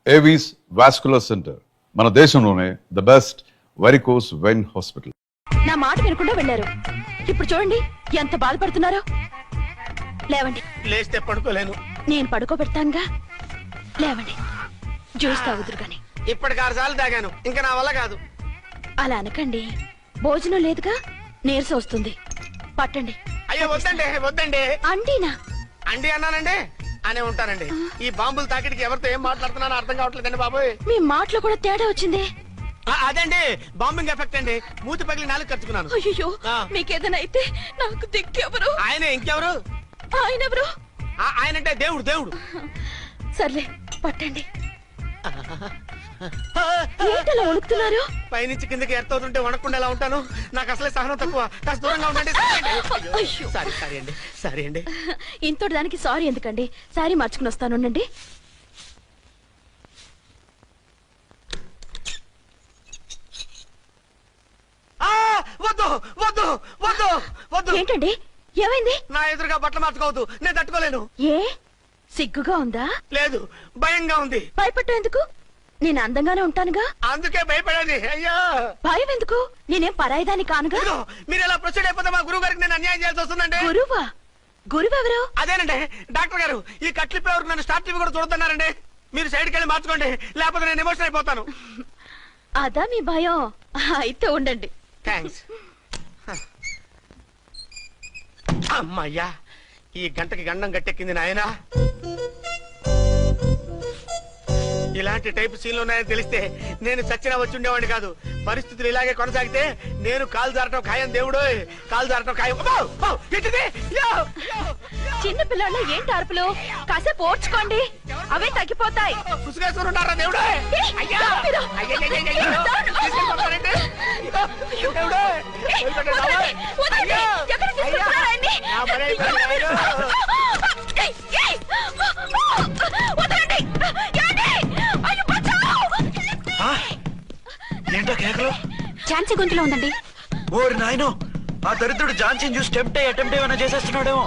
Avis vascular centre, మన దేశంలోనే the best varicose vein hospital. నా మాట వినకుండా వెళ్ళారు. ఇప్పుడు చూడండి ఎంత బాధపడుతున్నారో. లేవండి. లేస్తే పడుకోలేను. నేను పడుకోబెడతానుగా. లేవండి, జ్యూస్ తాగుదురు గాని. ఇప్పటికి 6 సార్లు తాగాను, ఇంకా నా వల్ల కాదు. అలా అనకండి, భోజనం లేదుగా, నీరసం వస్తుంది. పట్టండి. అయ్యో వద్దండి, వద్దండి. అండినా అండి అన్నానండి అనే ఉంటానండి. ఈ బాంబులు తాకిడికి ఎవరితో ఏం మాట్లాడుతున్నానో అర్థం కావట్లేదండి బాబోయ్. మీ మాటలో కూడా తేడా వచ్చింది. అదండి బాంబింగ్ ఎఫెక్ట్ అండి. మూతి పగిలి 4 కట్టుకున్నాను. అయ్యో, మీకేదైనా అయితే నాకు దిక్కెవరు? ఆయన ఇంకెవరు? ఆయన ఎవరు? ఆయనంటే దేవుడు. దేవుడు. సర్లే, పట్టండి. ఏంటలా వణుకుతున్నారు? పైనుంచి కిందకి ఎర్తవుతుంటే వణకుండా ఎలా ఉంటాను? నాకు అసలే సహనం తక్కువ. కాస్త దూరంగా ఉండండి. సారీ అండి. ఇంతటి దానికి సారీ ఎందుకండి? సారీ మార్చుకుని వస్తానుండండి. వద్దు వద్దు వద్దు వద్దు. ఏంటండి, ఏమైంది? నా ఎదురుగా బట్టలు మార్చుకోవద్దు, నేను తట్టుకోలేను. ఏ సిగ్గుగా ఉందా? లేదు, భయంగా ఉంది. భయపట్టు ఎందుకు? నేను అందంగానే ఉంటానుగా. అందుకే భయపడేది. అయ్యా, భయం ఎందుకు? నేనేం పరాయిదాన్ని కానుగా. మీరు ఎలా ప్రొసీడ్ అయిపోతే మా గురువు గారికి నేను అన్యాయం చేయాల్సి వస్తుందండి. గురువా? గురువెవరు? అదేనండి డాక్టర్ గారు. ఈ కట్లిప్ ఎవరు నన్ను స్టార్ట్ టీవీ కూడా చూడొద్దన్నారండి. మీరు సైడ్కి వెళ్ళి మార్చుకోండి, లేకపోతే నేను ఎమోషన్ అయిపోతాను. అదా మీ భయం? అయితే ఉండండి. థ్యాంక్స్. అమ్మయ్యా, ఈ గంటకి గండం గట్టెక్కింది నాయనా. ఇలాంటి టైప్ సీన్లు ఉన్నాయని తెలిస్తే నేను చచ్చినా వచ్చి ఉండేవాడిని కాదు. పరిస్థితులు ఇలాగే కొనసాగితే నేను కాలు జారటం ఖాయం. దేవుడు, కాలు జారటం ఖాయం. చిన్న పిల్లలు ఏంటి అరుపులు? కాసేపు ఓర్చుకోండి, అవే తగ్గిపోతాయి. కుసుగేసుకుంటారా దేవుడు? ఏంటో కేకలు? ఛాన్సీ గొంతులో ఉందండి. ఓరి నాయనో, ఆ దరిద్రుడు ఝాన్సీని చూసి అటెంప్ట్ ఏమైనా చేసేస్తున్నాడేమో.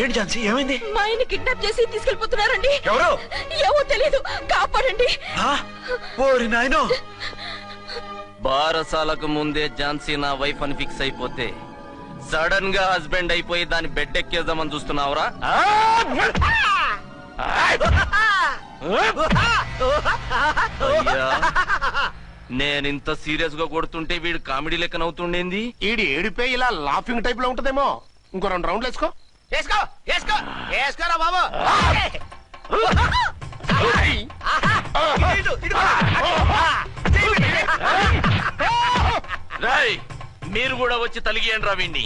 ఏంటి ఝాన్సీ, ఏమైంది? మా ఆయన కిడ్నాప్ చేసి తీసుకెళ్లిపోతున్నారండి. ఎవరు? ఏమో తెలీదు, కాపాడండి. ఓరి నాయనో, బారసాలకు ముందే ఝాన్సీ నా వైఫ్ అని ఫిక్స్ అయిపోతే సడన్ గా హస్బెండ్ అయిపోయి దాన్ని బెడ్ ఎక్కేద్దామని చూస్తున్నావురా? నేనింత సీరియస్ గా కొడుతుంటే వీడు కామెడీ లెక్కన అవుతుండేంది. ఈడి ఏడిపే ఇలా లాఫింగ్ టైప్ లో ఉంటదేమో. ఇంకో 2 రౌండ్లు వేసుకో. వేసుకో వేసుకో వేసుకోరా బాబు. రాయ్, మీరు కూడా వచ్చి తలిగియండి రా వీణ్ణి.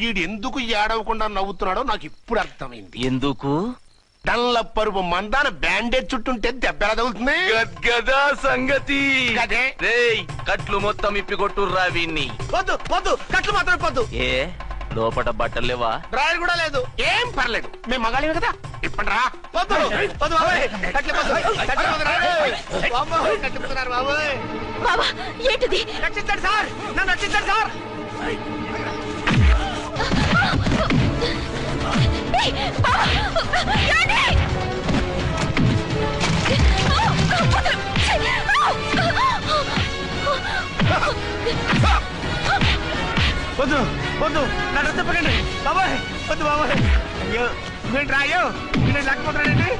ఈడెందుకు ఏడవకుండా నవ్వుతున్నాడో నాకు ఇప్పుడు అర్థమైంది. ఎందుకు? డల్ల పరుపు మందాన బ్యాండేజ్ చుట్టుంటే దెబ్బ ఎలా తగులుతుంది? గద్గదా సంగతి. గదే. రేయ్, కట్లు మొత్తం ఇప్పి కొట్టుర్రా వీణ్ణి. వద్దు వద్దు, కట్లు మాత్రం వద్దు. ఏ లోపట బట్టలు లేవా? డ్రాయర్ కూడా లేదు. ఏం పర్లేదు, మేము మగాళివి కదా. ఇప్పటి రా. వద్దు వద్దు బాబాయ్, కట్లు కట్టుకున్నారు బాబాయ్. బాబా, ఏంటిది? రక్షించండి సార్, నన్ను రక్షించండి సార్. వద్దు వద్దు, నన్ను చెప్పకండి బాబాయ్. వద్దు బాబాయ్. అయ్యో, నువ్వేంటి రాయో, నేను లేకపోతున్నానండి.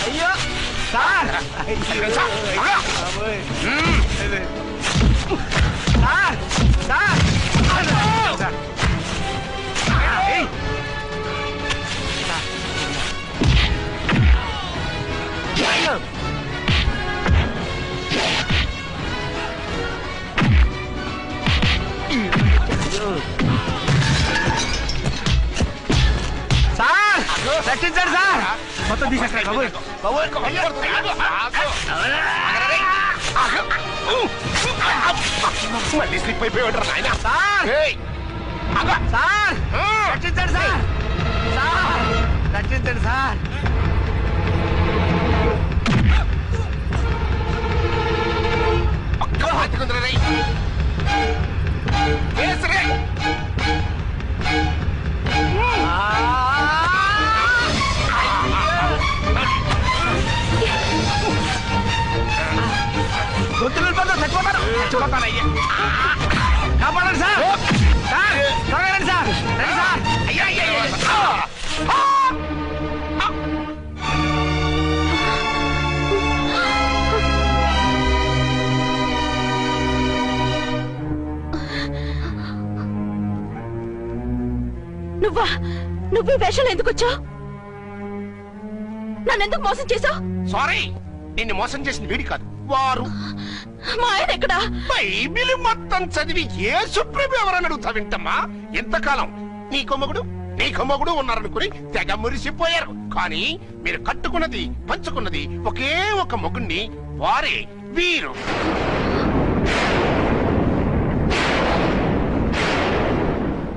అయ్యో సార్, సార్ సార్ రక్షించండి సార్. మొత్తం తీసేస్తాను మళ్ళీ స్లిప్ అయిపోయాడు నాయన. సార్. సార్ రక్షించండి సార్. సార్ రక్షించండి సార్. గొంతులు చచ్చిపోతారు. చచ్చిపోతానయ్యా. కాపాడండి సార్. సార్ త్వరగా రండి సార్. రండి సార్. అయ్యా అయ్యా నువ్వు ఈ వేషాలు ఎందుకు వచ్చావు? నన్నెందుకు మోసం చేశావు? సారీ, నిన్ను మోసం చేసిన వీడి కాదు, వారు. మా ఆయన ఎక్కడా? బైబిల్ మొత్తం చదివి ఏ సుప్రీం ఎవరని అడుగుతావింటమ్మా? ఎంతకాలం నీకు మొగుడు ఉన్నారనుకుని తెగ మురిసిపోయారు. కానీ మీరు కట్టుకున్నది పంచుకున్నది ఒకే ఒక మొగుణ్ణి, వారే వీరు.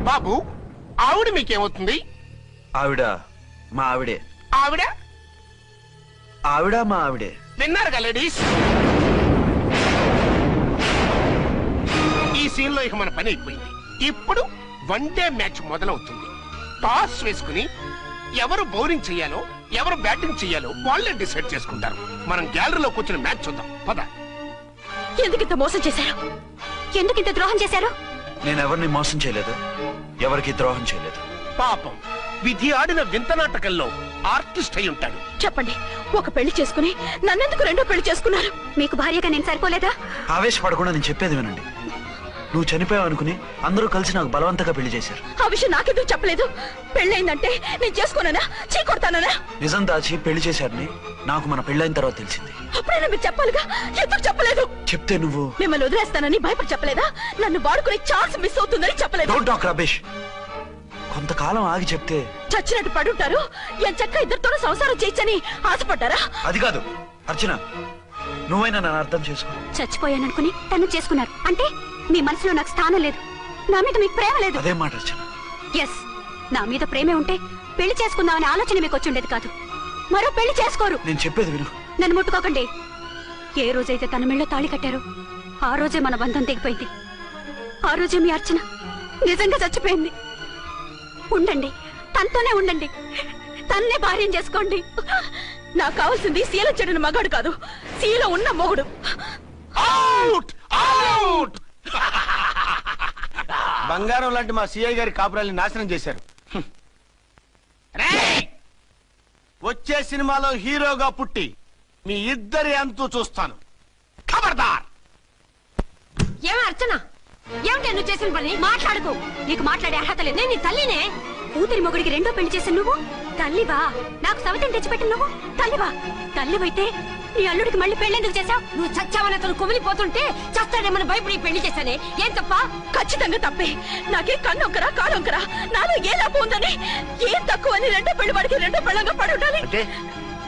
బాబు, ఆవిడ మీకేమవుతుంది? ఆవిడ మా ఆవిడే. ఆవిడ ఆవిడ మా ఆవిడే. విన్నారుగా లేడీస్? ఈ సీన్ లో ఇక మన పని అయిపోయింది. ఇప్పుడు వన్ డే మ్యాచ్ మొదలవుతుంది. టాస్ వేసుకుని ఎవరు బౌలింగ్ చెయ్యాలో ఎవరు బ్యాటింగ్ చెయ్యాలో వాళ్ళే డిసైడ్ చేసుకుంటారు. మనం గ్యాలరీలో కూర్చుని మ్యాచ్ చూద్దాం పద. ఎందుకింత మోసం చేశారు? ఎందుకింత ద్రోహం చేశారు? నేను ఎవరిని మోసం చేయలేదు, ఎవరికి ద్రోహం చేయలేదు. పాపం, విధి ఆడిన వింత నాటకంలో ఆర్టిస్ట్ అయి ఉంటాడు. చెప్పండి, ఒక పెళ్లి చేసుకుని నన్నెందుకు రెండో పెళ్లి చేసుకున్నారు? మీకు భార్యగా నేను సరిపోలేదా? ఆవేశపడకుండా నేను చెప్పేది వినండి. నువ్వు చనిపోయావు అనుకుని అందరూ కలిసి నాకు బలవంతంగా పెళ్లి చేశారు. ఆ విషయం నాకెందుకు చెప్పలేదు? పెళ్ళైందంటే నేను చేసుకోనన్నా, చీకొడతానన్నా? నిజం దాచి పెళ్లి చేశారని నాకు మన పెళ్ళైన తర్వాత తెలిసింది. అప్పుడైనా మీరు చెప్పాలిగా, ఎందుకు చెప్పలేదు? చెప్తే నువ్వు మిమ్మల్ని వదిలేస్తానని భయపడి చెప్పలేదా? నన్ను వాడుకునే ఛాన్స్ మిస్ అవుతుందని చెప్పలేదు. Don't talk రబేష్. కొంతకాలం ఆగి చెప్తే చచ్చినట్టు పడుంటారు. ఎంచక్క ఇద్దరితో సంసారం చేయొచ్చని ఆశపడ్డారా? అది కాదు అర్చన, నువ్వైనా నన్ను అర్థం చేసుకో. చచ్చిపోయాననుకుని తను చేసుకున్నారు అంటే మీ మనసులో నాకు స్థానం లేదు, నా మీద మీకు ప్రేమ లేదు. అదే మాట అర్చన. ఎస్, నా మీద ప్రేమే ఉంటే పెళ్లి చేసుకుందామనే ఆలోచన మీకు వచ్చి ఉండేది కాదు. మరో పెళ్లి చేసుకోరు. నేను చెప్పేది విను. నన్ను ముట్టుకోకండి. ఏ రోజైతే తన మెళ్ళో తాళి కట్టారో ఆ రోజే మన బంధం తెగిపోయింది. ఆ రోజే మీ అర్చన నిజంగా చచ్చిపోయింది. ఉండండి, తనతోనే ఉండండి, తన్నే భార్యం చేసుకోండి. నాకు కావాల్సింది శీల చెడిన మగాడు కాదు, శీల ఉన్న మొగుడు. Out out. బంగారం లాంటి మా సిఐ గారి కాపురాల్ని నాశనం చేశారు. రేయ్! వచ్చే సినిమాలో హీరోగా పుట్టి మీ ఇద్దరి అంతూ చూస్తాను. ఖబర్దార్! ఏమే అర్చన, ఏమిటి నువ్వు చేసిన పని? మాట్లాడుకో, నీకు మాట్లాడే అర్హత లేదు. నేను నీ తల్లినే. కూతురి మొగుడికి రెండో పెళ్లి చేసిన నువ్వు తల్లివా? నాకు సవితిని తెచ్చిపెట్టిన నువ్వు తల్లివా? తల్లివైతే నీ అల్లుడికి మళ్ళీ పెళ్లెందుకు చేశావు? నువ్వు చచ్చావని అతను కుమిలిపోతుంటే చస్తాడేమని భయపడి పెళ్లి చేశానే, ఏం తప్ప? ఖచ్చితంగా తప్పే. నాకే కన్నొక్కరా కాలొక్కరా, నాలో ఏ లాభం ఉందని, ఏం తక్కువ అని రెండో పెళ్లి వాడికి రెండో పెళ్ళంగా పడి ఉండాలి. అంటే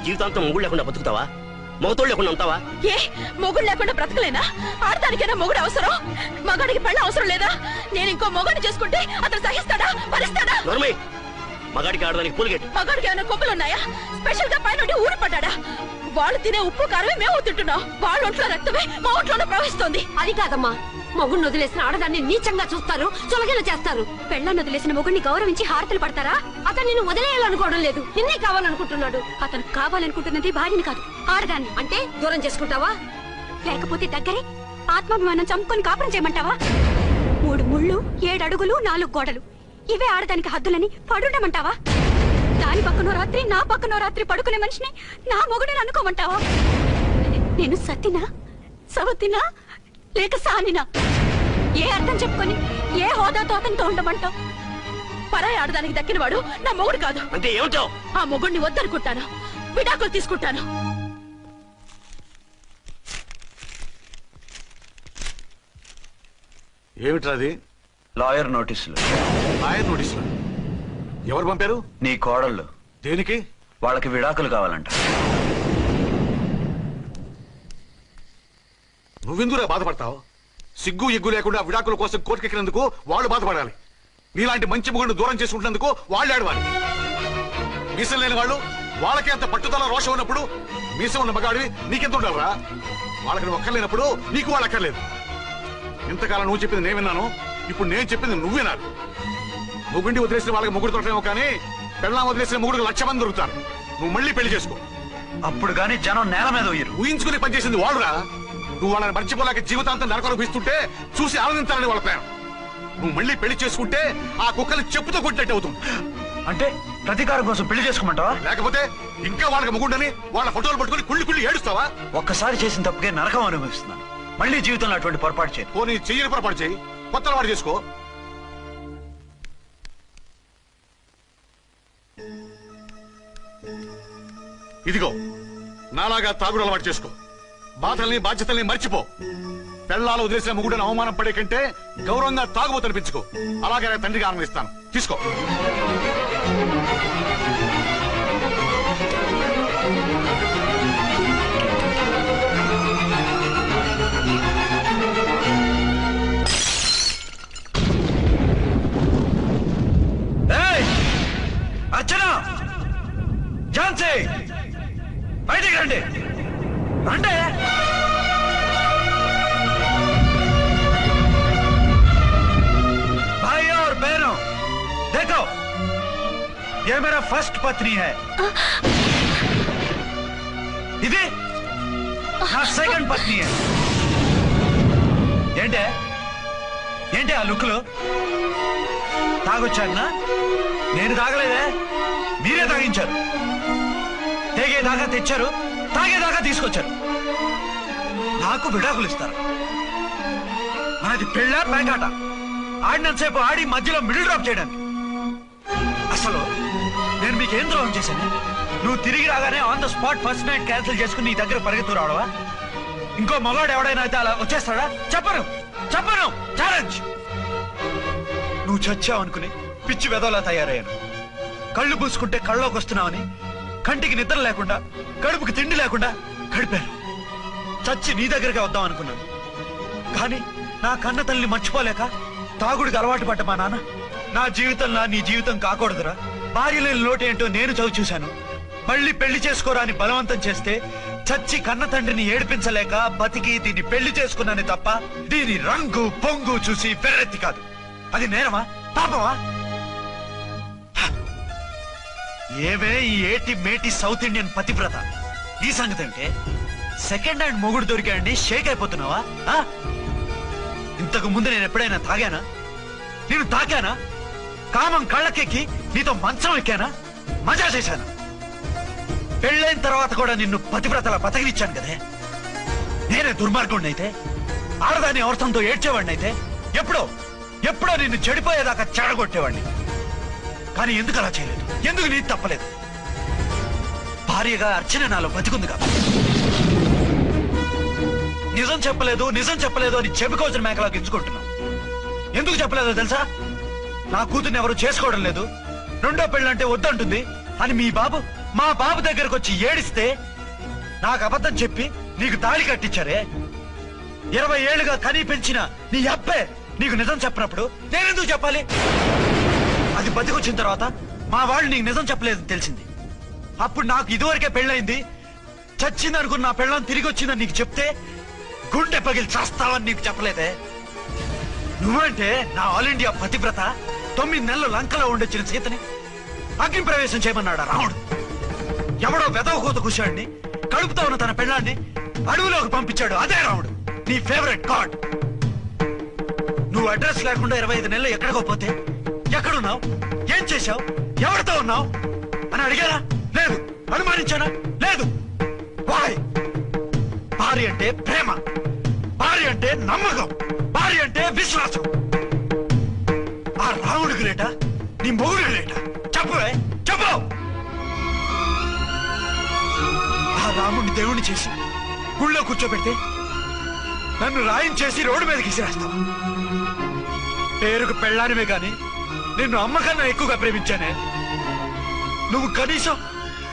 జీవితాంతం మొగుడు లేకుండా బతుకుతావా? మొగతోడు లేకుండా ఉంటావా? ఏ మొగుడు లేకుండా బ్రతకలేనా? ఆడదానికైనా మొగుడు అవసరం, మగాడికి పెళ్ళ అవసరం లేదా? నేను ఇంకో మొగాడిని చేసుకుంటే అతను సహిస్తాడా, భరిస్తాడా? నోర్మై, మగాడికి ఆడదానికి పూలిగేట్. మగాడికి ఏమైనా కొమ్ములున్నాయా? స్పెషల్ గా పైనుండి ఊరి పడ్డాడా? వాళ్ళు తినే ఉప్పు కారమే మేము తింటున్నాం. వాళ్ళ ఒంట్లో రక్తమే మా ఒంట్లోనే ప్రవహిస్తోంది. అది కాదమ్మా, మొగుడిని వదిలేసిన ఆడదాన్ని నీచంగా చూస్తారు, చులకన చేస్తారు. పెళ్ళాన్ని వదిలేసిన మొగుడిని గౌరవించి హారతలు పడతారా? అతను నిన్ను వదిలేయాలనుకోవడం లేదు, నిన్నే కావాలనుకుంటున్నాడు. అతను కావాలనుకుంటున్నది భార్యని కాదు, ఆడదాన్ని. అంటే దూరం చేసుకుంటావా? లేకపోతే దగ్గరే ఆత్మాభిమానం చంపుకొని కాపురం చేయమంటావా? 3 ముళ్ళు 7 అడుగులు 4 గోడలు, ఇవే ఆడదానికి హద్దులని పడుండమంటావా? దాని పక్కనో రాత్రి నా పక్కనో రాత్రి పడుకునే మనిషిని నా మొగుడిని అనుకోమంటావా? నేను సతినా, సవతినా, లేక సానినా? ఏ అర్థం చెప్పుకొని ఏ హోదాతో అతనితో ఉండమంటావు? పరాయి ఆడదానికి దక్కినవాడు నా మొగుడు కాదు. అంటే ఏమంటావు? ఆ మొగుడిని వద్దనుకుంటాను, విడాకులు తీసుకుంటాను. ఏమిట్రా అది? లాయర్ నోటీసులు. లాయర్ నోటీసులు ఎవరు పంపారు? నీ కోడళ్ళు. దేనికి? వాళ్ళకి విడాకులు కావాలంట. నువ్వెందుకు బాధపడతావు? సిగ్గు ఎగ్గు లేకుండా విడాకుల కోసం కోర్టుకెక్కినందుకు వాళ్ళు బాధపడాలి. నీలాంటి మంచి మొగుడిని దూరం చేసుకుంటున్నందుకు వాళ్ళు ఆడవాలి. మీసం లేని వాళ్ళు వాళ్ళకి అంత పట్టుదల రోషం ఉన్నప్పుడు మీసం ఉన్న మగాడివి నీకెంత ఉండవురా? వాళ్ళకి నువ్వు అక్కర్లేనప్పుడు నీకు వాళ్ళు అక్కర్లేదు. ఇంతకాలం నువ్వు చెప్పింది నేను విన్నాను, ఇప్పుడు నేను చెప్పింది నువ్వు వినాలి. మొగుడిని వదిలేసిన వాళ్ళకి మొగుడు దొరకలేమో కానీ పెళ్ళాం వదిలేసిన మొగుడికి 1,00,000 మంది దొరుకుతారు. నువ్వు మళ్ళీ పెళ్లి చేసుకో. అప్పుడు గాని జనం నేల మీద ఉయ్యరు. ఊహించుకుని పనిచేసింది వాళ్ళురా. నువ్వు వాళ్ళని మర్చిపోలేక జీవితాంతం నరకనుభవిస్తుంటే చూసి ఆనందించాలని వాళ్ళ ప్లాన్. నువ్వు మళ్ళీ పెళ్లి చేసుకుంటే ఆ కుక్కలు చెప్పుతో కొట్టినట్టు అవుతుంది. అంటే ప్రతీకారం కోసం పెళ్లి చేసుకోమంటావా? లేకపోతే ఇంకా వాళ్ళకి మొగుండని వాళ్ళ ఫోటోలు పట్టుకుని కుళ్ళి కుళ్ళి ఏడుస్తావా? ఒక్కసారి చేసిన తప్పుకే నరకం అనుభవిస్తున్నాను. మళ్ళీ జీవితంలో అటువంటి పొరపాటు చేయను. పోనీ చెయ్యని పొరపాటు చేయి, కొత్త అలవాటు చేసుకో. ఇదిగో నాలాగా తాగుడు అలవాటు చేసుకో. బాధల్ని బాధ్యతల్ని మర్చిపో. పెళ్ళాలు వదిలేసిన మొగుడని అవమానం పడే కంటే గౌరవంగా తాగుబోతనిపించుకో. అలాగే నా తండ్రికి ఆనందిస్తాను. తీసుకో. అర్చన, ఝాన్సీ, బయటికి రండి. రండి. भाई और बहनों, देखो, ये मेरा फर्स्ट पत्नी है. ఇది నా సెకండ్ పత్ని. ఏంటి ఆ లుక్లు? తాగొచ్చానా? నేను తాగలేదే, మీరే తాగించారు. తెగేదాకా తెచ్చారు, తాగేదాకా తీసుకొచ్చారు. నాకు విడాకులు ఇస్తారు. మనది పెళ్ళ పేకాట. ఆడినంతసేపు ఆడి మధ్యలో మిడిల్ డ్రాప్ చేయడానికి. అసలు నేను మీకేం ద్రోహం చేశాను? నువ్వు తిరిగి రాగానే on the spot first night cancel చేసుకుని నీ దగ్గర పరిగెత్తు రావడవా? ఇంకో మగాడు ఎవడైనా అయితే అలా వచ్చేస్తాడా? చెప్పను ఛాలెంజ్. నువ్వు చచ్చావు అనుకుని పిచ్చి వెదవలా తయారయ్యాను. కళ్ళు పూసుకుంటే కళ్ళలోకి వస్తున్నావని కంటికి నిద్ర లేకుండా కడుపుకి తిండి లేకుండా గడిపాను. చచ్చి నీ దగ్గరగా వద్దాం అనుకున్నాను. కానీ నా కన్న తల్లిని మర్చిపోలేక తాగుడికి అలవాటు పడ్డ మా నాన్న నా జీవితంలో నీ జీవితం కాకూడదురా, భార్య లేని లోటు ఏంటో నేను చవి చూశాను, మళ్ళీ పెళ్లి చేసుకోరా అని బలవంతం చేస్తే చచ్చి కన్న తండ్రిని ఏడిపించలేక బతికి దీన్ని పెళ్లి చేసుకున్నాను తప్ప దీని రంగు పొంగు చూసి వెర్రెత్తి కాదు. అది నేరమా పాపమా? ఏవే ఈ ఏటి మేటి సౌత్ ఇండియన్ పతివ్రత, ఈ సంగతి అంటే సెకండ్ హ్యాండ్ మొగుడు దొరికాయండి షేక్ అయిపోతున్నావా? ఇంతకు ముందు నేను ఎప్పుడైనా తాగానా? నేను తాకానా? కామం కళ్ళకెక్కి నీతో మంచం ఎక్కానా? మజా చేశానా? పెళ్ళైన తర్వాత కూడా నిన్ను పతివ్రతలా బతకనిచ్చాను కదే. నేనే దుర్మార్గుడిని అయితే, ఆడదాన్ని అవసరంతో ఏడ్చేవాడిని అయితే ఎప్పుడో నిన్ను చెడిపోయేదాకా చెడగొట్టేవాడిని. కానీ ఎందుకు అలా చేయలేదు? ఎందుకు నీ తప్పలేదు? భార్యగా అర్చన నాలో బతికుంది కదా. నిజం చెప్పలేదు అని చెప్పుకోవచ్చిన మేకలాగా ఎంచుకుంటున్నావు. ఎందుకు చెప్పలేదో తెలుసా? నా కూతుర్ని ఎవరు చేసుకోవడం లేదు, రెండో పెళ్ళంటే వద్దంటుంది అని మా బాబు దగ్గరకు వచ్చి ఏడిస్తే నాకు అబద్ధం చెప్పి నీకు తాళి కట్టించారే. 20 ఏళ్లుగా కనీ పెంచిన నీ అబ్బే నీకు నిజం చెప్పినప్పుడు నేనెందుకు చెప్పాలి? అది బతికొచ్చిన తర్వాత మా వాళ్ళు నీకు నిజం చెప్పలేదని తెలిసింది. అప్పుడు నాకు ఇదివరకే పెళ్ళయింది, చచ్చిందనుకున్న నా పెళ్ళం తిరిగి వచ్చిందని నీకు చెప్తే గుండె పగిలి చేస్తావని నీకు చెప్పలేదే. నువ్వంటే నా ఆల్ ఇండియా పతివ్రత 9 నెలలు లంకలో ఉండొచ్చిన సీతని అగ్ని ప్రవేశం చేయమన్నాడా రాముడు? ఎవడో వెదవ కూత కూర్చోండి కడుపుతో ఉన్న తన పెళ్ళాన్ని అడవిలోకి పంపించాడు అదే రాముడు, నీ ఫేవరెట్ గాడ్. నువ్వు అడ్రస్ లేకుండా 25 నెలలు ఎక్కడికో పోతే ఎక్కడున్నావు, ఏం చేశావు, ఎవరితో ఉన్నావు అని అడిగారా? లేదు. అనుమానించానా? లేదు. వాయ్? భార్య అంటే ప్రేమ, భార్య అంటే నమ్మకం, భార్య అంటే విశ్వాసం. ఆ రాముడు గ్రేటా, నీ మొగుడు గ్రేటా? చెప్పు. ఆ రాముడిని దేవుణ్ణి చేసి గుళ్ళో కూర్చోబెడితే నన్ను రాయించేసి రోడ్డు మీదకి విసిరేస్తావా? పేరుకు పెళ్ళానివే గాని నిన్ను అమ్మకన్నా ఎక్కువగా ప్రేమించానే. నువ్వు కనీసం